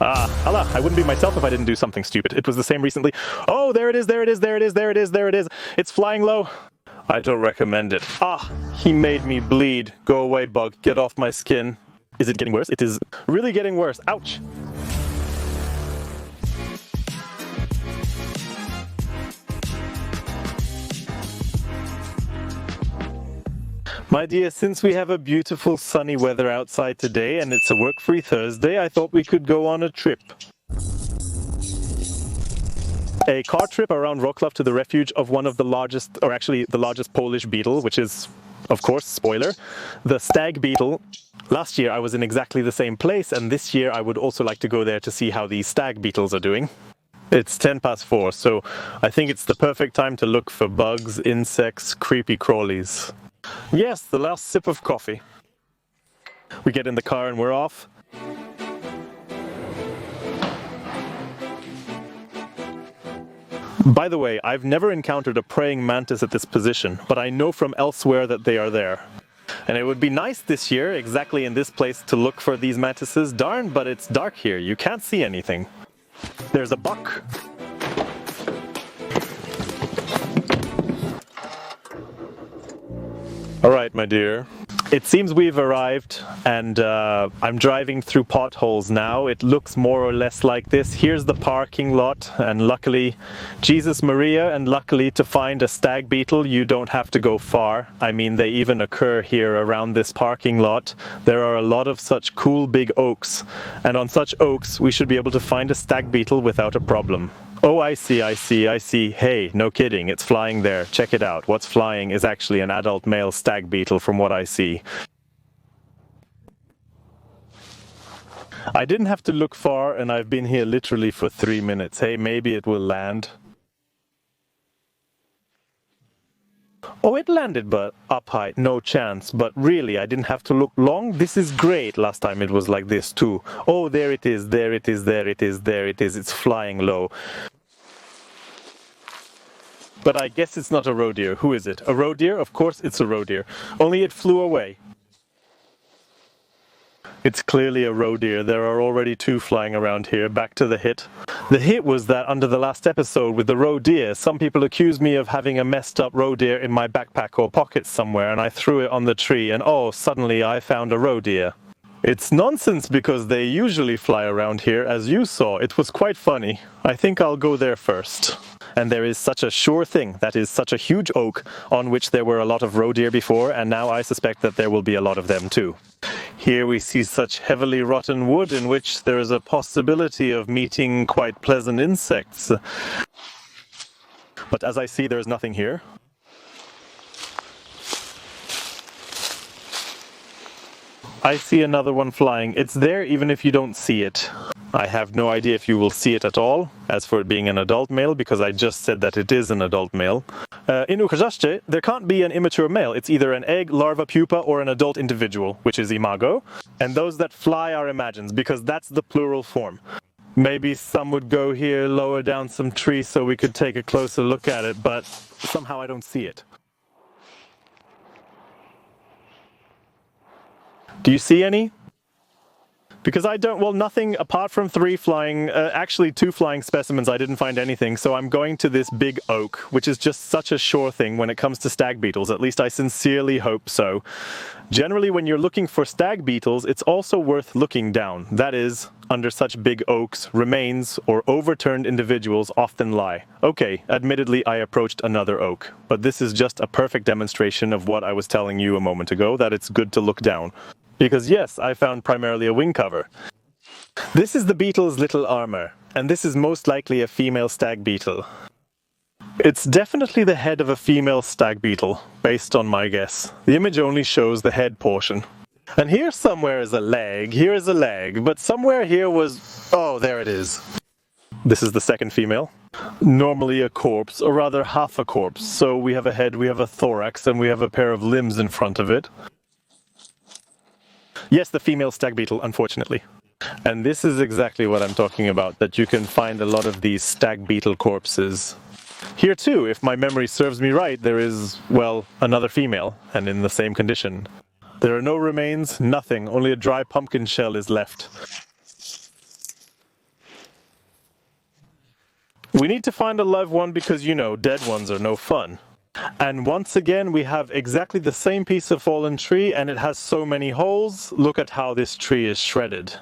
Allah, I wouldn't be myself if I didn't do something stupid. It was the same recently. Oh, there it is, there it is, there it is, there it is, there it is. It's flying low. I don't recommend it. He made me bleed. Go away, bug. Get off my skin. Is it getting worse? It is really getting worse. Ouch. My dear, since we have a beautiful sunny weather outside today and it's a work-free Thursday, I thought we could go on a trip. A car trip around Wrocław to the refuge of one of the largest, or actually the largest Polish beetle, which is, of course, spoiler, the stag beetle. Last year I was in exactly the same place, and this year I would also like to go there to see how the stag beetles are doing. It's 4:10, so I think it's the perfect time to look for bugs, insects, creepy crawlies. Yes, the last sip of coffee. We get in the car and we're off. By the way, I've never encountered a praying mantis at this position, but I know from elsewhere that they are there. And it would be nice this year, exactly in this place, to look for these mantises. Darn, but it's dark here. You can't see anything. There's a buck. Alright, my dear. It seems we've arrived, and I'm driving through potholes now. It looks more or less like this. Here's the parking lot, and luckily, Jesus Maria, and luckily to find a stag beetle, you don't have to go far. I mean, they even occur here around this parking lot. There are a lot of such cool big oaks, and on such oaks, we should be able to find a stag beetle without a problem. Oh, I see. Hey, no kidding, it's flying there. Check it out. What's flying is actually an adult male stag beetle from what I see. I didn't have to look far, and I've been here literally for 3 minutes. Hey, maybe it will land. Oh, it landed, but up high, no chance. But really, I didn't have to look long. This is great. Last time it was like this too. Oh, there it is, there it is, there it is, there it is. It's flying low. But I guess it's not a roe deer. Who is it? A roe deer? Of course it's a roe deer. Only it flew away. It's clearly a roe deer. There are already 2 flying around here. Back to the hit. The hit was that under the last episode with the roe deer, some people accused me of having a messed up roe deer in my backpack or pocket somewhere, and I threw it on the tree, and oh, suddenly I found a roe deer. It's nonsense because they usually fly around here, as you saw. It was quite funny. I think I'll go there first. And there is such a sure thing, that is such a huge oak on which there were a lot of roe deer before, and now I suspect that there will be a lot of them too. Here we see such heavily rotten wood in which there is a possibility of meeting quite pleasant insects. But as I see, there is nothing here. I see another one flying. It's there even if you don't see it. I have no idea if you will see it at all, as for it being an adult male, because I just said that it is an adult male. In Ukazaste, there can't be an immature male. It's either an egg, larva, pupa, or an adult individual, which is imago. And those that fly are imagines, because that's the plural form. Maybe some would go here, lower down some trees so we could take a closer look at it, but somehow I don't see it. Do you see any? Because I don't, well, nothing apart from 3 flying, actually 2 flying specimens, I didn't find anything. So I'm going to this big oak, which is just such a sure thing when it comes to stag beetles. At least I sincerely hope so. Generally, when you're looking for stag beetles, it's also worth looking down. That is, under such big oaks, remains or overturned individuals often lie. Okay, admittedly, I approached another oak, but this is just a perfect demonstration of what I was telling you a moment ago, that it's good to look down. Because yes, I found primarily a wing cover. This is the beetle's little armor, and this is most likely a female stag beetle. It's definitely the head of a female stag beetle, based on my guess. The image only shows the head portion. And here somewhere is a leg, here is a leg, but somewhere here was... oh, there it is. This is the second female. Normally a corpse, or rather half a corpse. So we have a head, we have a thorax, and we have a pair of limbs in front of it. Yes, the female stag beetle, unfortunately. And this is exactly what I'm talking about, that you can find a lot of these stag beetle corpses. Here too, if my memory serves me right, there is, well, another female, and in the same condition. There are no remains, nothing, only a dry pumpkin shell is left. We need to find a live one because, you know, dead ones are no fun. And once again, we have exactly the same piece of fallen tree, and it has so many holes. Look at how this tree is shredded.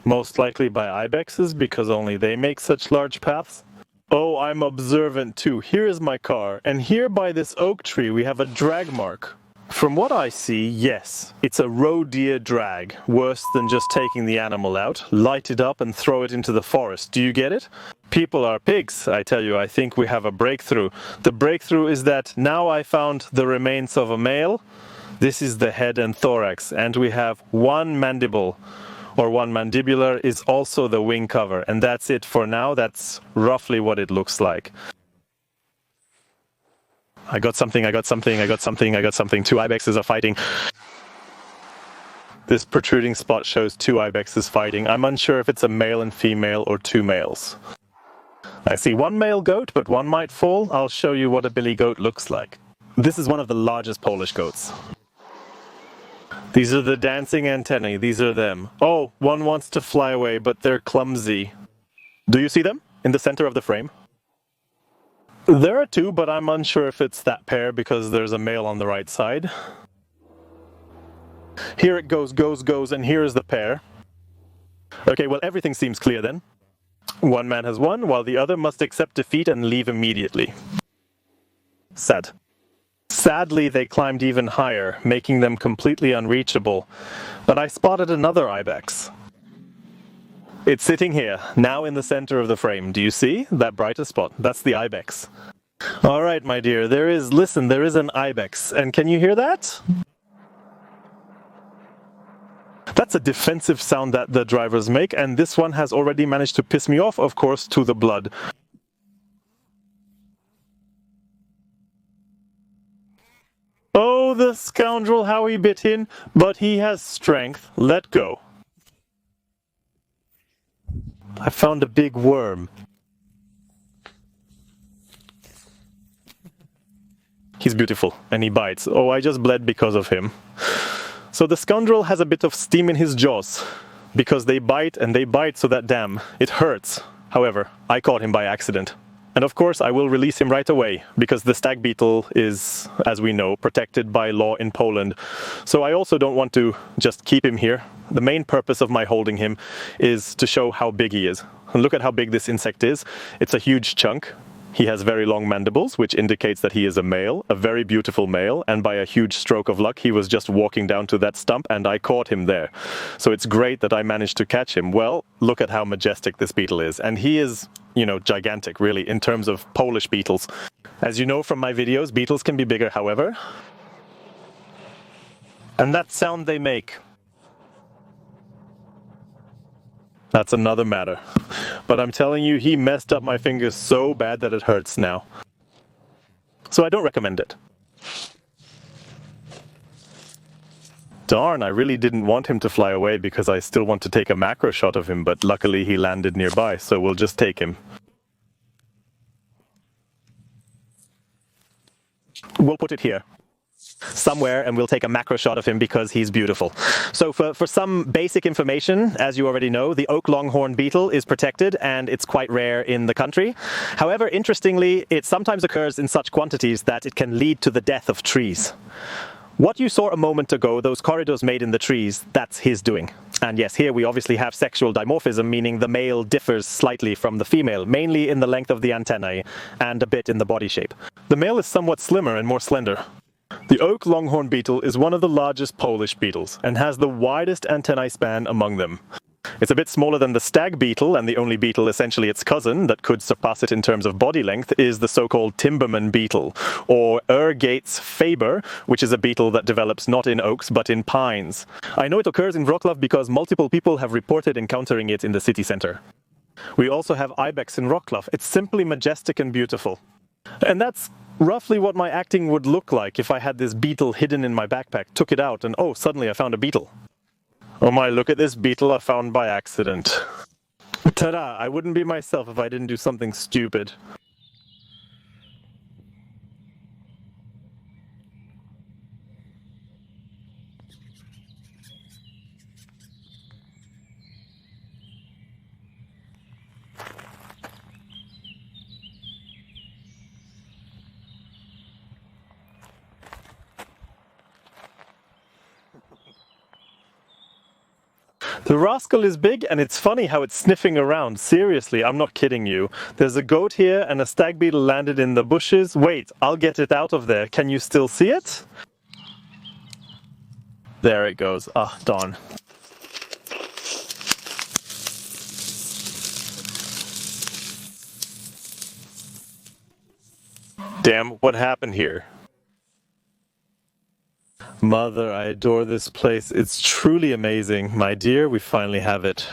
Most likely by ibexes, because only they make such large paths. Oh, I'm observant too. Here is my car, and here by this oak tree we have a drag mark. From what I see, yes, it's a roe deer drag. Worse than just taking the animal out, light it up and throw it into the forest. Do you get it? People are pigs, I tell you. I think we have a breakthrough. The breakthrough is that now I found the remains of a male. This is the head and thorax, and we have one mandible, or one mandibular is also the wing cover, and that's it for now. That's roughly what it looks like. I got something. Two ibexes are fighting. This protruding spot shows two ibexes fighting. I'm unsure if it's a male and female or two males. I see one male goat, but one might fall. I'll show you what a billy goat looks like. This is one of the largest Polish goats. These are the dancing antennae. These are them. Oh, one wants to fly away, but they're clumsy. Do you see them in the center of the frame? There are two, but I'm unsure if it's that pair because there's a male on the right side. Here it goes, and here is the pair. Okay, well, everything seems clear then. One man has won, while the other must accept defeat and leave immediately. Sad. Sadly, they climbed even higher, making them completely unreachable. But I spotted another ibex. It's sitting here, now in the center of the frame. Do you see that brighter spot? That's the ibex. All right, my dear, there is an ibex. And can you hear that? That's a defensive sound that the drivers make, and this one has already managed to piss me off, of course, to the blood. Oh, the scoundrel, how he bit in, but he has strength. Let go. I found a big worm. He's beautiful, and he bites. Oh, I just bled because of him. So the scoundrel has a bit of steam in his jaws, because they bite and they bite so that damn, it hurts. However, I caught him by accident. And of course I will release him right away, because the stag beetle is, as we know, protected by law in Poland. So I also don't want to just keep him here. The main purpose of my holding him is to show how big he is. And look at how big this insect is. It's a huge chunk. He has very long mandibles, which indicates that he is a male, a very beautiful male, and by a huge stroke of luck he was just walking down to that stump and I caught him there. So it's great that I managed to catch him. Well, look at how majestic this beetle is, and he is, you know, gigantic really in terms of Polish beetles. As you know from my videos, beetles can be bigger, however. And that sound they make, that's another matter. But I'm telling you, he messed up my fingers so bad that it hurts now. So I don't recommend it. Darn, I really didn't want him to fly away because I still want to take a macro shot of him, but luckily he landed nearby, so we'll just take him. We'll put it here somewhere and we'll take a macro shot of him because he's beautiful. So for some basic information, as you already know, the oak longhorn beetle is protected and it's quite rare in the country. However, interestingly, it sometimes occurs in such quantities that it can lead to the death of trees. What you saw a moment ago, those corridors made in the trees, that's his doing. And yes, here we obviously have sexual dimorphism, meaning the male differs slightly from the female, mainly in the length of the antennae and a bit in the body shape. The male is somewhat slimmer and more slender. The oak longhorn beetle is one of the largest Polish beetles and has the widest antennae span among them. It's a bit smaller than the stag beetle, and the only beetle, essentially its cousin, that could surpass it in terms of body length is the so-called timberman beetle, or Gates faber, which is a beetle that develops not in oaks but in pines. I know it occurs in Wrocław because multiple people have reported encountering it in the city center. We also have ibex in Wrocław. It's simply majestic and beautiful. And that's roughly what my acting would look like if I had this beetle hidden in my backpack, took it out, and oh, suddenly I found a beetle. Oh my, look at this beetle I found by accident. Ta-da! I wouldn't be myself if I didn't do something stupid. The rascal is big, and it's funny how it's sniffing around. Seriously, I'm not kidding you. There's a goat here, and a stag beetle landed in the bushes. Wait, I'll get it out of there. Can you still see it? There it goes. Ah, darn. Damn, what happened here? Mother, I adore this place. It's truly amazing. My dear, we finally have it.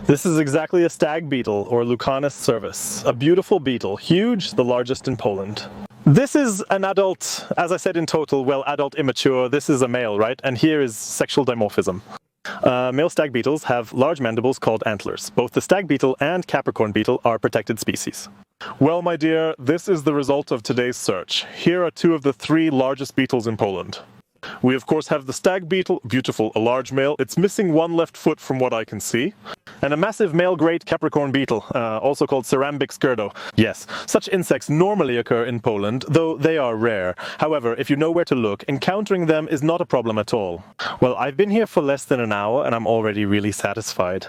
This is exactly a stag beetle, or Lucanus cervus. A beautiful beetle, huge, the largest in Poland. This is an adult, as I said in total, well, adult immature. This is a male, right? And here is sexual dimorphism. Male stag beetles have large mandibles called antlers. Both the stag beetle and Capricorn beetle are protected species. Well, my dear, this is the result of today's search. Here are two of the three largest beetles in Poland. We of course have the stag beetle, beautiful, a large male. It's missing one left foot from what I can see. And a massive male great Capricorn beetle, also called Cerambyx skurdo. Yes, such insects normally occur in Poland, though they are rare. However, if you know where to look, encountering them is not a problem at all. Well, I've been here for less than an hour and I'm already really satisfied.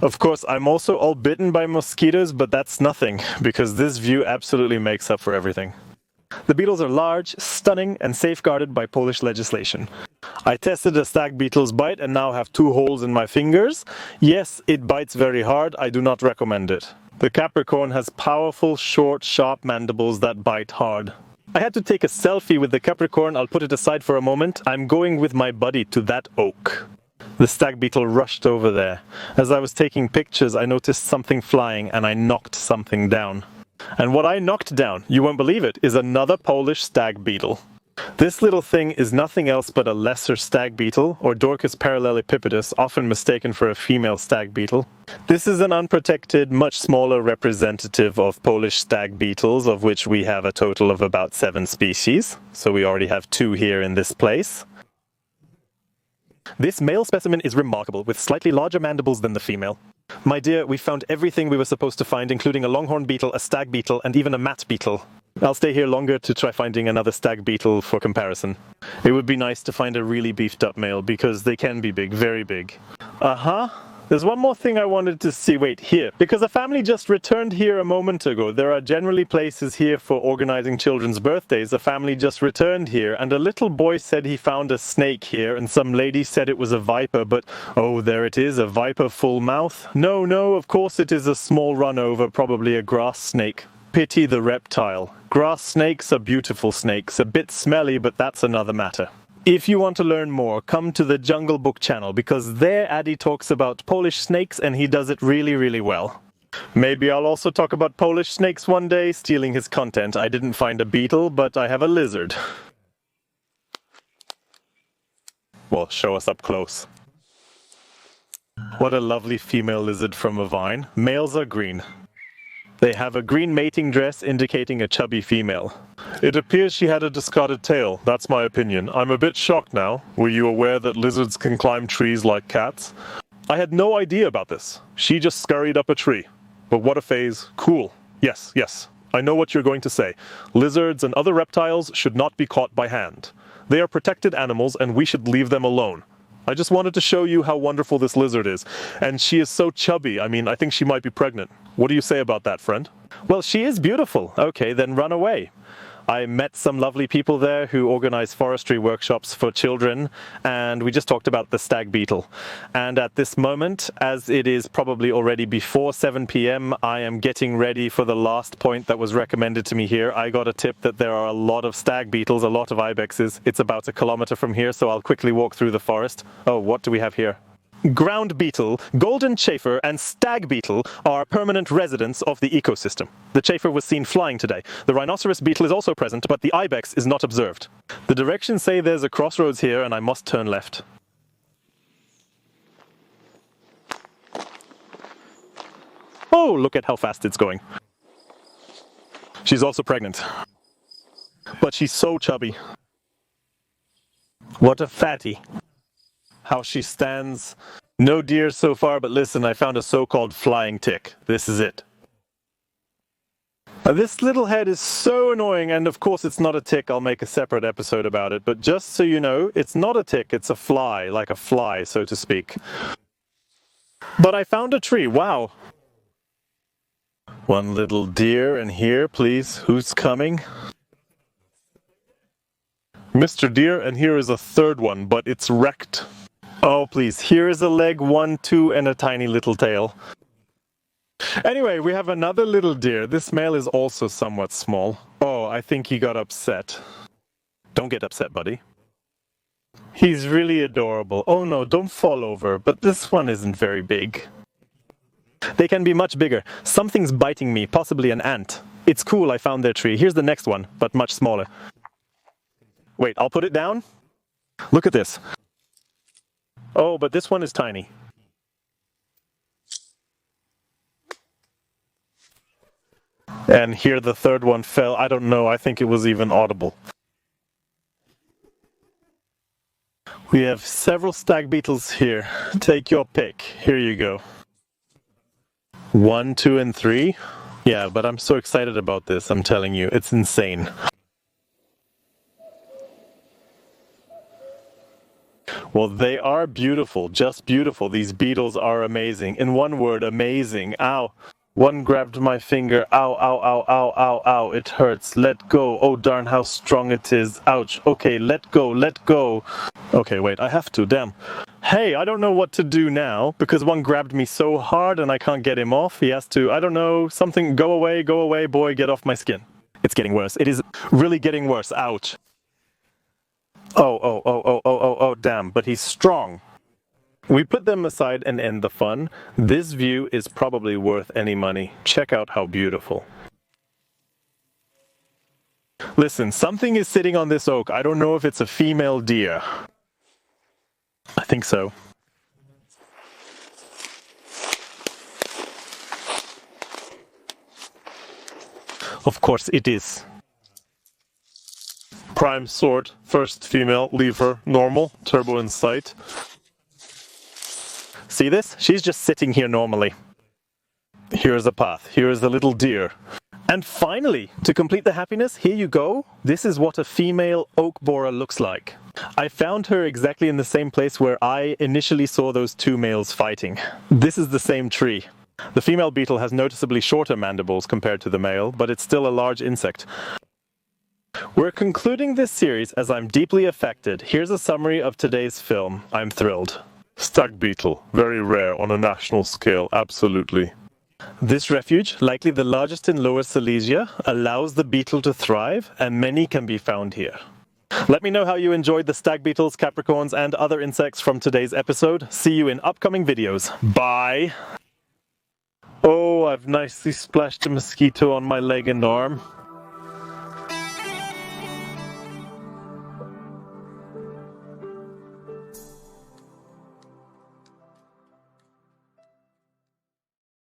Of course, I'm also all bitten by mosquitoes, but that's nothing, because this view absolutely makes up for everything. The beetles are large, stunning, and safeguarded by Polish legislation. I tested a stag beetle's bite and now have 2 holes in my fingers. Yes, it bites very hard. I do not recommend it. The Capricorn has powerful, short, sharp mandibles that bite hard. I had to take a selfie with the Capricorn. I'll put it aside for a moment. I'm going with my buddy to that oak. The stag beetle rushed over there. As I was taking pictures, I noticed something flying and I knocked something down. And what I knocked down, you won't believe it, is another Polish stag beetle. This little thing is nothing else but a lesser stag beetle, or Dorcas parallelepipedus, often mistaken for a female stag beetle. This is an unprotected, much smaller representative of Polish stag beetles, of which we have a total of about 7 species. So we already have 2 here in this place. This male specimen is remarkable, with slightly larger mandibles than the female. My dear, we found everything we were supposed to find, including a longhorn beetle, a stag beetle, and even a mat beetle. I'll stay here longer to try finding another stag beetle for comparison. It would be nice to find a really beefed up male, because they can be big, very big. There's one more thing I wanted to see. Wait, here. Because a family just returned here a moment ago. There are generally places here for organizing children's birthdays. A family just returned here, and a little boy said he found a snake here, and some lady said it was a viper, but oh, there it is, a viper full mouth. No, of course it is a small runover, probably a grass snake. Pity the reptile. Grass snakes are beautiful snakes, a bit smelly, but that's another matter. If you want to learn more, come to the Jungle Book channel, because there Addy talks about Polish snakes and he does it really, really well. Maybe I'll also talk about Polish snakes one day, stealing his content. I didn't find a beetle, but I have a lizard. Well, show us up close. What a lovely female lizard from a vine. Males are green. They have a green mating dress indicating a chubby female. It appears she had a discarded tail, that's my opinion. I'm a bit shocked now. Were you aware that lizards can climb trees like cats? I had no idea about this. She just scurried up a tree. But what a phase. Cool. Yes. I know what you're going to say. Lizards and other reptiles should not be caught by hand. They are protected animals and we should leave them alone. I just wanted to show you how wonderful this lizard is. And she is so chubby. I mean, I think she might be pregnant. What do you say about that, friend? Well, she is beautiful. Okay, then run away. I met some lovely people there who organize forestry workshops for children, and we just talked about the stag beetle. And at this moment, as it is probably already before 7 p.m., I am getting ready for the last point that was recommended to me here. I got a tip that there are a lot of stag beetles, a lot of ibexes. It's about 1 kilometer from here, so I'll quickly walk through the forest. Oh, what do we have here? Ground beetle, golden chafer, and stag beetle are permanent residents of the ecosystem. The chafer was seen flying today. The rhinoceros beetle is also present, but the ibex is not observed. The directions say there's a crossroads here and I must turn left. Oh, look at how fast it's going. She's also pregnant. But she's so chubby. What a fatty. How she stands. No deer so far, but listen, I found a so-called flying tick. This is it. This little head is so annoying, and of course it's not a tick. I'll make a separate episode about it, but just so you know, it's not a tick, it's a fly, like a fly, so to speak. But I found a tree, wow. One little deer in here, please. Who's coming? Mr. Deer, and here is a third one, but it's wrecked. Oh, please. Here is a leg, 1, 2, and a tiny little tail. Anyway, we have another little deer. This male is also somewhat small. Oh, I think he got upset. Don't get upset, buddy. He's really adorable. Oh no, don't fall over. But this one isn't very big. They can be much bigger. Something's biting me, possibly an ant. It's cool, I found their tree. Here's the next one, but much smaller. Wait, I'll put it down. Look at this. Oh, but this one is tiny. And here the third one fell. I don't know, I think it was even audible. We have several stag beetles here. Take your pick. Here you go. 1, 2, and 3. Yeah, but I'm so excited about this, I'm telling you. It's insane. Well, they are beautiful, just beautiful. These beetles are amazing. In one word, amazing. Ow. One grabbed my finger. Ow, ow, ow, ow, ow, ow. It hurts. Let go. Oh, darn, how strong it is. Ouch. Okay, let go, let go. Okay, wait, I have to. Damn. Hey, I don't know what to do now, because one grabbed me so hard and I can't get him off. He has to, I don't know, something. Go away, boy, get off my skin. It's getting worse. It is really getting worse. Ouch. Oh, damn, but he's strong. We put them aside and end the fun. This view is probably worth any money. Check out how beautiful. Listen, something is sitting on this oak. I don't know if it's a female deer. I think so. Of course it is. Prime sword, first female, leave her, normal, turbo in sight. See this? She's just sitting here normally. Here's a path, here is a little deer. And finally, to complete the happiness, here you go. This is what a female oak borer looks like. I found her exactly in the same place where I initially saw those two males fighting. This is the same tree. The female beetle has noticeably shorter mandibles compared to the male, but it's still a large insect. We're concluding this series as I'm deeply affected. Here's a summary of today's film. I'm thrilled. Stag beetle, very rare on a national scale, absolutely. This refuge, likely the largest in Lower Silesia, allows the beetle to thrive, and many can be found here. Let me know how you enjoyed the stag beetles, capricorns, and other insects from today's episode. See you in upcoming videos. Bye! Oh, I've nicely splashed a mosquito on my leg and arm.